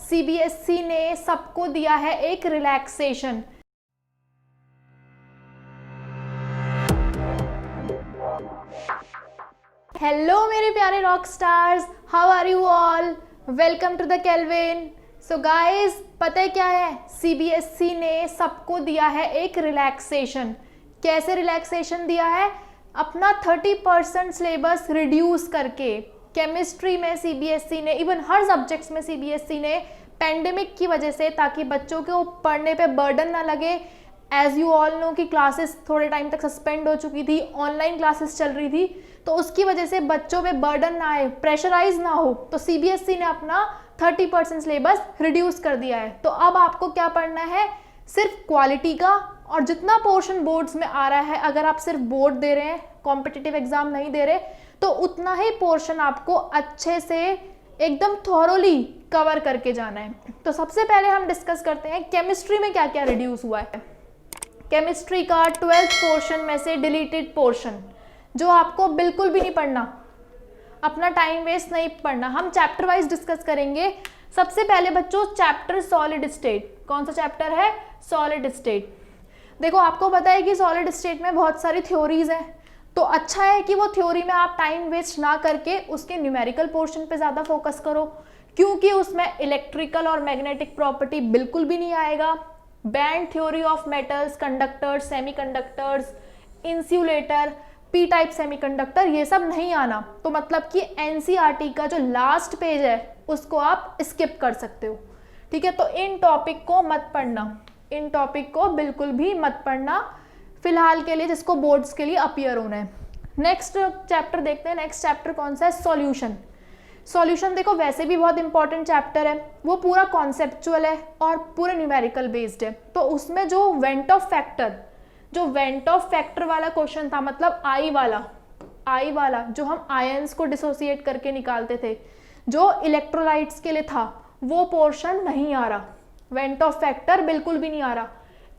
CBSE ने सबको दिया है एक रिलैक्सेशन। हेलो मेरे प्यारे rock stars, how are you all, welcome to the Kelvin. So guys, पता है क्या है, सीबीएसई ने सबको दिया है एक रिलैक्सेशन। कैसे रिलैक्सेशन दिया है? अपना 30% सिलेबस रिड्यूस करके। केमिस्ट्री में सीबीएसई ने, इवन हर सब्जेक्ट्स में सीबीएसई ने पेंडेमिक की वजह से, ताकि बच्चों को पढ़ने पे बर्डन ना लगे। एज यू ऑल नो कि क्लासेस थोड़े टाइम तक सस्पेंड हो चुकी थी, ऑनलाइन क्लासेस चल रही थी, तो उसकी वजह से बच्चों पे बर्डन ना आए, प्रेशराइज ना हो, तो सीबीएसई ने अपना 30% सिलेबस रिड्यूस कर दिया है। तो अब आपको क्या पढ़ना है? सिर्फ क्वालिटी का, और जितना पोर्शन बोर्ड्स में आ रहा है, अगर आप सिर्फ बोर्ड दे रहे हैं, कॉम्पिटिटिव एग्जाम नहीं दे रहे, तो उतना ही पोर्शन आपको अच्छे से एकदम थॉरोली कवर करके जाना है। तो सबसे पहले हम डिस्कस करते हैं केमिस्ट्री में क्या क्या रिड्यूस हुआ है। केमिस्ट्री का 12th पोर्शन में से डिलीटेड पोर्शन, जो आपको बिल्कुल भी नहीं पढ़ना, अपना टाइम वेस्ट नहीं पढ़ना। हम चैप्टर वाइज डिस्कस करेंगे। सबसे पहले बच्चों, चैप्टर सॉलिड स्टेट। कौन सा चैप्टर है? Solid state. देखो, आपको पता है कि सॉलिड स्टेट में बहुत सारी थ्योरीज हैं, तो अच्छा है कि वो थ्योरी में आप टाइम वेस्ट ना करके उसके न्यूमेरिकल पोर्शन पे ज़्यादा फोकस करो, क्योंकि उसमें इलेक्ट्रिकल और मैग्नेटिक प्रॉपर्टी बिल्कुल भी नहीं आएगा। Band theory of metals, conductors, semiconductors, insulator, P type semiconductor, ये सब नहीं आना। तो मतलब कि एनसीईआरटी का जो लास्ट पेज है उसको आप स्किप कर सकते हो। ठीक है, तो इन टॉपिक को मत पढ़ना, इन टॉपिक को बिल्कुल भी मत पढ़ना फिलहाल के लिए, जिसको बोर्ड्स के लिए अपीयर होना है। नेक्स्ट चैप्टर देखते हैं। नेक्स्ट चैप्टर कौन सा है? सॉल्यूशन। सॉल्यूशन देखो, वैसे भी बहुत इंपॉर्टेंट चैप्टर है, वो पूरा कॉन्सेप्चुअल है और पूरे न्यूमेरिकल बेस्ड है। तो उसमें जो वेंट ऑफ फैक्टर वाला क्वेश्चन था, मतलब आई वाला जो हम आयंस को डिसोसिएट करके निकालते थे, जो इलेक्ट्रोलाइट्स के लिए था, वो पोर्शन नहीं आ रहा। वेंट ऑफ फैक्टर बिल्कुल भी नहीं आ रहा।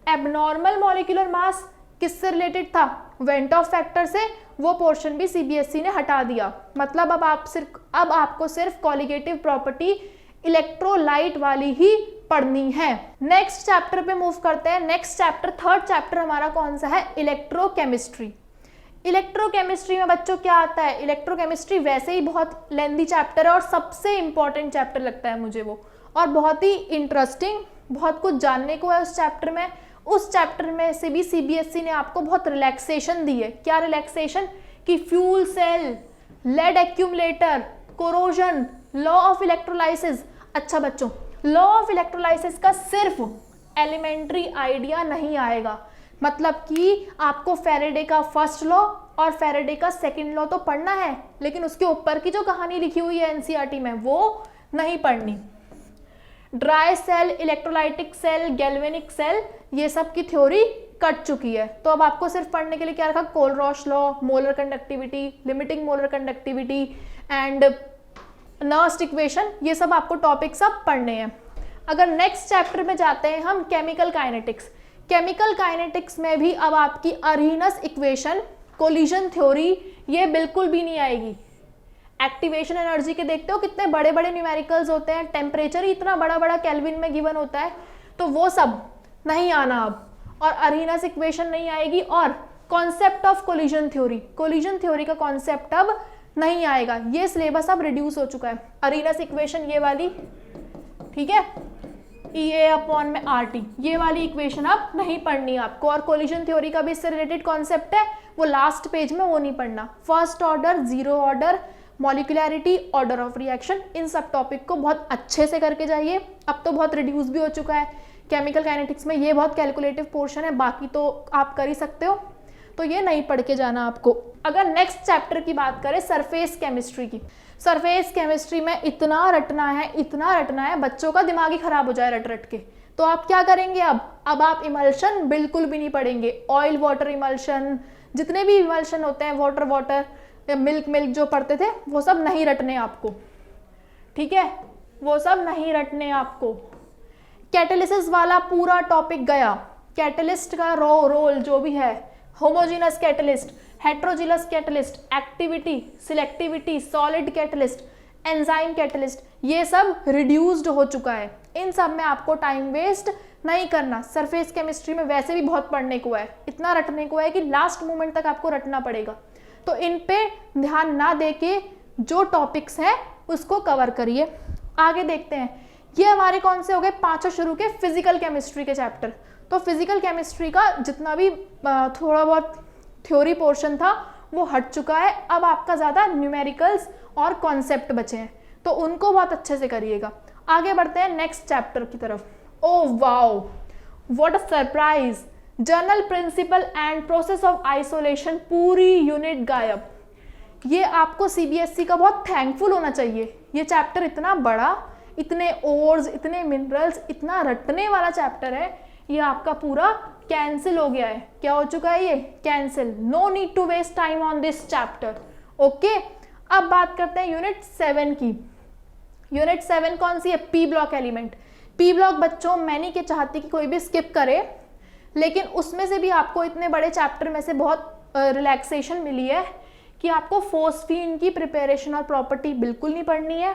एबनॉर्मल मॉलिक्यूलर मास किससे रिलेटेड था? वेंट ऑफ फैक्टर से। वो पोर्शन भी सीबीएसई ने हटा दिया। मतलब अब आपको सिर्फ कॉलिगेटिव प्रॉपर्टी इलेक्ट्रोलाइट वाली ही पढ़नी है। नेक्स्ट चैप्टर पे मूव करते हैं। नेक्स्ट चैप्टर, थर्ड चैप्टर हमारा कौन सा है? इलेक्ट्रोकेमिस्ट्री। इलेक्ट्रोकेमिस्ट्री में बच्चों क्या आता है? इलेक्ट्रोकेमिस्ट्री वैसे ही बहुत लेंथी चैप्टर है और सबसे इंपॉर्टेंट चैप्टर लगता है मुझे वो, और बहुत ही इंटरेस्टिंग, बहुत कुछ जानने को है उस चैप्टर में। उस चैप्टर में से भी सीबीएसई ने आपको बहुत रिलैक्सेशन दी है। क्या रिलैक्सेशन? कि fuel cell, lead accumulator, corrosion, law of electrolysis. अच्छा बच्चों, लॉ ऑफ इलेक्ट्रोलाइसिस का सिर्फ एलिमेंट्री आइडिया नहीं आएगा, मतलब कि आपको फैराडे का फर्स्ट लॉ और फैराडे का सेकंड लॉ तो पढ़ना है, लेकिन उसके ऊपर की जो कहानी लिखी हुई है एनसीईआरटी में, वो नहीं पढ़नी। Dry cell, electrolytic cell, galvanic cell, ये सब की थ्योरी कट चुकी है। तो अब आपको सिर्फ पढ़ने के लिए क्या रखा? Kohlrausch law, molar conductivity, limiting molar conductivity and Nernst equation, ये सब आपको टॉपिक सब पढ़ने हैं। अगर नेक्स्ट चैप्टर में जाते हैं हम, केमिकल काइनेटिक्स। केमिकल काइनेटिक्स में भी अब आपकी अरहीनस इक्वेशन, कोलिजन थ्योरी, ये बिल्कुल भी नहीं आएगी। एक्टिवेशन एनर्जी के देखते हो कितने बड़े बड़े न्यूमेरिकल्स होते हैं, टेम्परेचर ही इतना बड़ा बड़ा केल्विन में गिवन होता है, तो वो सब नहीं आना अब। और अरहीनस इक्वेशन नहीं आएगी, और कॉन्सेप्ट ऑफ कोलिजन थ्योरी का कॉन्सेप्ट अब नहीं आएगा। ये सिलेबस अब रिड्यूस हो चुका है। अरहीनस इक्वेशन ये वाली, ठीक है, EA/RT, ये वाली इक्वेशन अब नहीं पढ़नी आपको। और कोलिजन थ्योरी का भी इससे रिलेटेड कॉन्सेप्ट है, वो लास्ट पेज में, वो नहीं पढ़ना। First order, zero order, molecularity, order of reaction, इन सब टॉपिक को बहुत अच्छे से करके जाइए। अब तो बहुत रिड्यूस भी हो चुका है केमिकल काइनेटिक्स में, ये बहुत कैलकुलेटिव पोर्शन है, बाकी तो आप कर ही सकते हो, तो ये नहीं पढ़ के जाना आपको। अगर नेक्स्ट चैप्टर की बात करें, सरफेस केमिस्ट्री की, सरफेस केमिस्ट्री में इतना रटना है, बच्चों का दिमाग ही खराब हो जाए रट रट के। तो आप क्या करेंगे अब आप इमल्शन बिल्कुल भी नहीं पढ़ेंगे। ऑयल वाटर इमल्शन, जितने भी इमल्शन होते हैं, वाटर या मिल्क जो पढ़ते थे, वो सब नहीं रटने आपको, ठीक है, वो सब नहीं रटने आपको। कैटेलिसिस वाला पूरा टॉपिक गया। कैटेलिस्ट का रोल जो भी है, homogeneous catalyst, heterogeneous catalyst, activity, selectivity, solid catalyst, enzyme catalyst, ये सब रिड्यूस्ड हो चुका है। इन सब में आपको टाइम वेस्ट नहीं करना। सरफेस केमिस्ट्री में वैसे भी बहुत पढ़ने को है, इतना रटने को है कि लास्ट मोमेंट तक आपको रटना पड़ेगा। तो इन पे ध्यान ना देके जो टॉपिक्स हैं उसको कवर करिए। आगे देखते हैं, ये हमारे कौन से हो गए, पांचों शुरू के फिजिकल केमिस्ट्री के चैप्टर। तो फिजिकल केमिस्ट्री का जितना भी थोड़ा बहुत थ्योरी पोर्शन था वो हट चुका है। अब आपका ज़्यादा न्यूमेरिकल्स और कॉन्सेप्ट बचे हैं, तो उनको बहुत अच्छे से करिएगा। आगे बढ़ते हैं नेक्स्ट चैप्टर की तरफ। Oh wow, what a surprise, general principle and process of isolation, पूरी यूनिट गायब। ये आपको सीबीएसई का बहुत थैंकफुल होना चाहिए। ये चैप्टर इतना बड़ा, इतने ओर्स, इतने मिनरल्स, इतना रटने वाला चैप्टर है, ये आपका पूरा कैंसिल हो गया है। क्या हो चुका है ये, cancel. No need to waste time on this chapter. Okay, अब बात करते हैं यूनिट 7 की। यूनिट 7 कौन सी है, P block element. P block बच्चों मैं नहीं के चाहती कि कोई भी स्किप करे, लेकिन उसमें से भी आपको इतने बड़े चैप्टर में से बहुत रिलैक्सेशन मिली है कि आपको फोस्फीन की प्रिपरेशन और प्रॉपर्टी बिल्कुल नहीं पढ़नी है।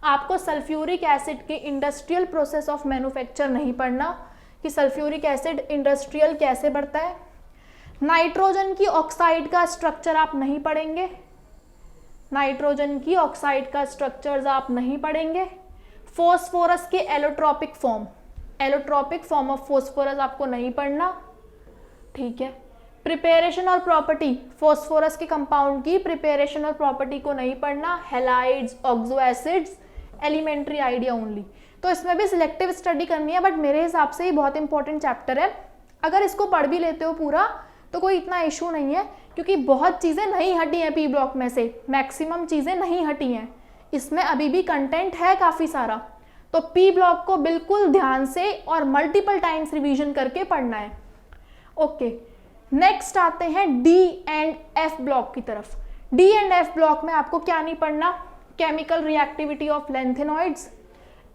आपको सल्फ्यूरिक एसिड के इंडस्ट्रियल प्रोसेस ऑफ मैन्युफैक्चर नहीं पढ़ना कि सल्फ्यूरिक एसिड इंडस्ट्रियल कैसे बढ़ता है। नाइट्रोजन की ऑक्साइड का स्ट्रक्चर आप नहीं पढ़ेंगे, नाइट्रोजन की ऑक्साइड का स्ट्रक्चर्स आप नहीं पढ़ेंगे। फोस्फोरस के एलोट्रॉपिक फॉर्म ऑफ फोस्फोरस आपको नहीं पढ़ना, ठीक है। प्रिपेरेशन और प्रॉपर्टी, फोस्फोरस के कंपाउंड की प्रिपेरेशन और प्रॉपर्टी को नहीं पढ़ना। Halides, oxo acids, elementary idea only. तो इसमें भी सिलेक्टिव स्टडी करनी है, बट मेरे हिसाब से ये बहुत इंपॉर्टेंट चैप्टर है। अगर इसको पढ़ भी लेते हो पूरा तो कोई इतना इशू नहीं है, क्योंकि बहुत चीज़ें नहीं हटी हैं पी ब्लॉक में से, मैक्सिमम चीज़ें नहीं हटी हैं। इसमें अभी भी कंटेंट है काफ़ी सारा। तो पी ब्लॉक को बिल्कुल ध्यान से और मल्टीपल टाइम्स रिवीजन करके पढ़ना है। ओके, नेक्स्ट आते हैं डी एंड एफ ब्लॉक की तरफ। डी एंड एफ ब्लॉक में आपको क्या नहीं पढ़ना, chemical reactivity of lanthanoids,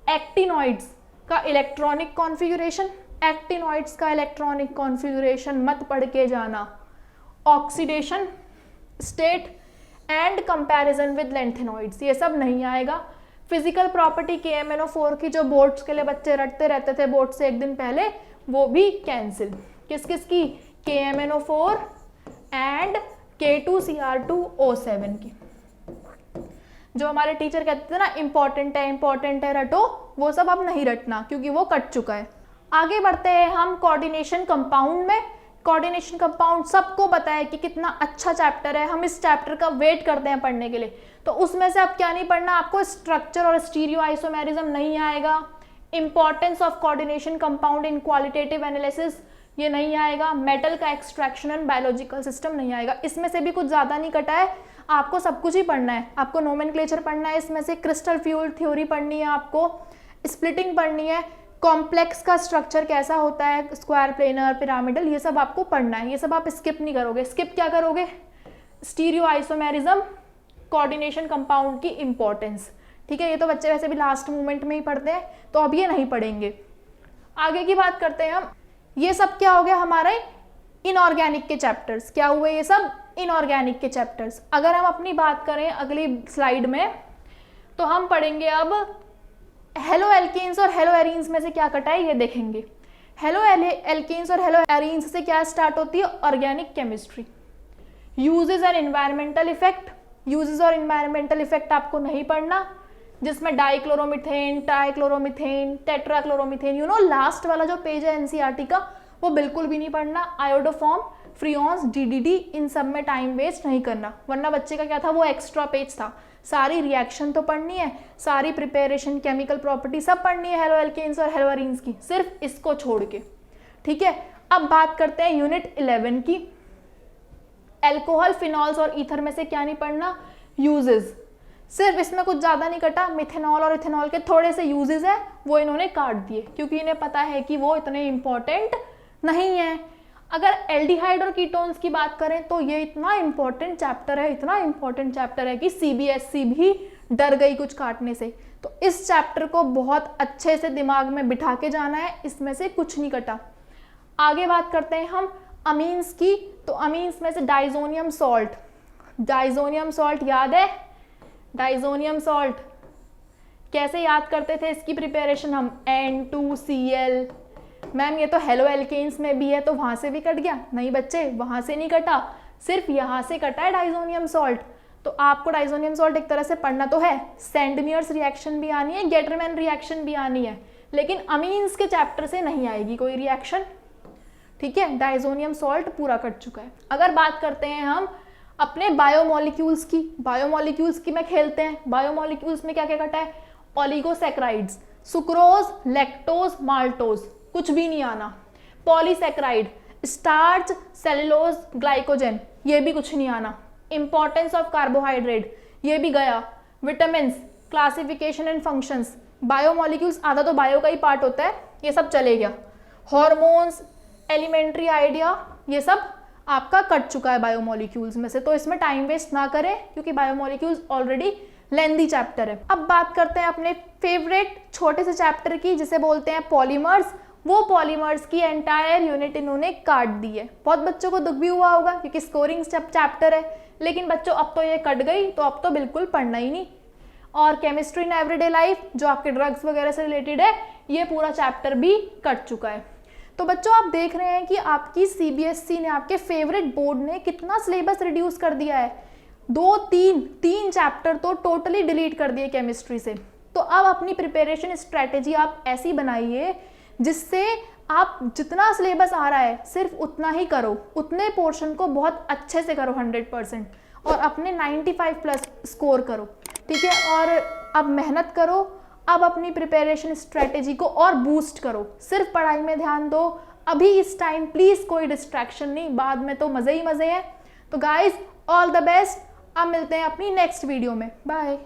actinoids का इलेक्ट्रॉनिक कॉन्फ़िगरेशन, एक्टिनॉइड्स का इलेक्ट्रॉनिक कॉन्फ़िगरेशन मत पढ़ के जाना। Oxidation state and comparison with lanthanoids, ये सब नहीं आएगा। फिजिकल प्रॉपर्टी KMnO4 की जो बोर्ड्स के लिए बच्चे रटते रहते थे बोर्ड से एक दिन पहले, वो भी कैंसिल। किस किस की, KMnO4 एंड K2Cr2O7 की। जो हमारे टीचर कहते थे ना इंपॉर्टेंट है रटो, वो सब अब नहीं रटना क्योंकि वो कट चुका है। आगे बढ़ते हैं हम कोऑर्डिनेशन कंपाउंड में। कोऑर्डिनेशन कंपाउंड सबको पता है कि कितना अच्छा चैप्टर है, हम इस चैप्टर का वेट करते हैं पढ़ने के लिए। तो उसमें से अब क्या नहीं पढ़ना आपको, स्ट्रक्चर और स्टीरियो आइसोमेरिज्म नहीं आएगा। Importance of coordination compound in qualitative analysis, ये नहीं आएगा। मेटल का एक्सट्रैक्शन एंड बायोलॉजिकल सिस्टम नहीं आएगा। इसमें से भी कुछ ज़्यादा नहीं कटा है, आपको सब कुछ ही पढ़ना है। आपको नोमेनक्लेचर पढ़ना है, इसमें से क्रिस्टल फ्यूल थ्योरी पढ़नी है, आपको स्प्लिटिंग पढ़नी है, कॉम्प्लेक्स का स्ट्रक्चर कैसा होता है, स्क्वायर, प्लेनर, पिरामिडल, ये सब आपको पढ़ना है। ये सब आप स्किप नहीं करोगे। स्किप क्या करोगे, स्टीरियो आइसोमेरिज्म, कोऑर्डिनेशन कंपाउंड की इंपॉर्टेंस, ठीक है। ये तो बच्चे वैसे भी लास्ट मोमेंट में ही पढ़ते हैं, तो अब ये नहीं पढ़ेंगे। आगे की बात करते हैं हम। ये सब क्या हो गया हमारे इनऑर्गेनिक के चैप्टर्स। क्या हुए ये सब, इनऑर्गेनिक के चैप्टर्स। अगर हम अपनी बात करें अगली स्लाइड में, तो हम पढ़ेंगे अब हेलो एल्कीन्स और हेलो एरीन्स में से क्या कटा है ये देखेंगे। हेलो एल्कीन्स और हेलो एरीन्स से क्या स्टार्ट होती है, organic chemistry. Uses and environmental effect, uses और एनवायरमेंटल इफेक्ट आपको नहीं पढ़ना, जिसमें डाइक्लोरोमीथेन, ट्राइक्लोरोमीथेन, टेट्राक्लोरोमीथेन, यू नो लास्ट वाला जो पेज है एनसीईआरटी का, वो बिल्कुल भी नहीं पढ़ना। आयोडोफॉर्म, फ्रियॉन्स, डीडीडी, इन सब में टाइम वेस्ट नहीं करना, वरना बच्चे का क्या था, वो एक्स्ट्रा पेज था। सारी रिएक्शन तो पढ़नी है, सारी प्रिपरेशन, केमिकल प्रॉपर्टी सब पढ़नी है हेलो एल्केन्स और हेलो एरीन्स की, सिर्फ इसको छोड़ के, ठीक है। अब बात करते हैं यूनिट 11 की। एल्कोहल, फिनॉल्स और ईथर में से क्या नहीं पढ़ना, यूजेस। सिर्फ इसमें कुछ ज़्यादा नहीं कटा, मिथेनॉल और इथेनॉल के थोड़े से यूजेस हैं, वो इन्होंने काट दिए क्योंकि इन्हें पता है कि वो इतने इंपॉर्टेंट नहीं है। अगर एल्डिहाइड और कीटोन्स की बात करें तो ये इतना इंपॉर्टेंट चैप्टर है, इतना इंपॉर्टेंट चैप्टर है कि सीबीएसई भी डर गई कुछ काटने से। तो इस चैप्टर को बहुत अच्छे से दिमाग में बिठा के जाना है, इसमें से कुछ नहीं कटा। आगे बात करते हैं हम अमीन्स की। तो अमीन्स में से डाइजोनियम सॉल्ट, डाइजोनियम सॉल्ट याद है, डाइजोनियम सॉल्ट। कैसे याद करते थे इसकी प्रिपरेशन हम? N2Cl। मैम ये तो हेलो एल्केन्स में भी है, तो वहाँ से भी कट गया? नहीं बच्चे, वहाँ से नहीं कटा, सिर्फ यहाँ से कटा है डाइजोनियम सॉल्ट। तो आपको डाइजोनियम सॉल्ट एक तरह से पढ़ना तो है, सेंडमियर्स रिएक्शन भी आनी है, गेटरमैन रिएक्शन भी आनी है, लेकिन अमीन्स के चैप्टर से नहीं आएगी कोई रिएक्शन। ठीक है, डाइजोनियम सॉल्ट पूरा कट चुका है। अगर बात करते हैं हम अपने बायोमोलिक्यूल्स की, बायोमोलिक्यूल्स की में खेलते हैं। बायोमोलिक्यूल्स में क्या क्या कटा है? ओलिगोसैकेराइड्स, सुक्रोज, लैक्टोज, माल्टोज, कुछ भी नहीं आना। पॉलीसैकेराइड, स्टार्च, सेलुलोज, ग्लाइकोजन, ये भी कुछ नहीं आना। इंपॉर्टेंस ऑफ कार्बोहाइड्रेट, ये भी गया। Vitamins, classification and functions, biomolecules आधा तो बायो का ही पार्ट होता है, ये सब चले गया। हॉर्मोन्स, एलिमेंट्री आइडिया, ये सब आपका कट चुका है बायोमोलिक्यूल्स में से, तो इसमें टाइम वेस्ट ना करें क्योंकि बायोमोलिक्यूल्स ऑलरेडी लेंदी चैप्टर है। अब बात करते हैं अपने फेवरेट छोटे से चैप्टर की, जिसे बोलते हैं पॉलीमर्स। वो पॉलीमर्स की एंटायर यूनिट इन्होंने काट दी है। बहुत बच्चों को दुख भी हुआ होगा क्योंकि स्कोरिंग चैप्टर है, लेकिन बच्चों अब तो ये कट गई, तो अब तो बिल्कुल पढ़ना ही नहीं। और केमिस्ट्री इन एवरीडे लाइफ, जो आपके ड्रग्स वगैरह से रिलेटेड है, ये पूरा चैप्टर भी कट चुका है। तो बच्चों आप देख रहे हैं कि आपकी सीबीएसई ने, आपके फेवरेट बोर्ड ने कितना सिलेबस रिड्यूस कर दिया है। तीन चैप्टर तो टोटली डिलीट कर दिए केमिस्ट्री से। तो अब अपनी प्रिपरेशन स्ट्रैटेजी आप ऐसी बनाइए जिससे आप जितना सिलेबस आ रहा है सिर्फ उतना ही करो, उतने पोर्शन को बहुत अच्छे से करो 100%, और अपने 95+ स्कोर करो। ठीक है, और अब मेहनत करो, अब अपनी प्रिपरेशन स्ट्रैटेजी को और बूस्ट करो, सिर्फ पढ़ाई में ध्यान दो। अभी इस टाइम प्लीज कोई डिस्ट्रैक्शन नहीं, बाद में तो मजे ही मजे हैं। तो गाइज ऑल द बेस्ट, अब मिलते हैं अपनी नेक्स्ट वीडियो में, बाय।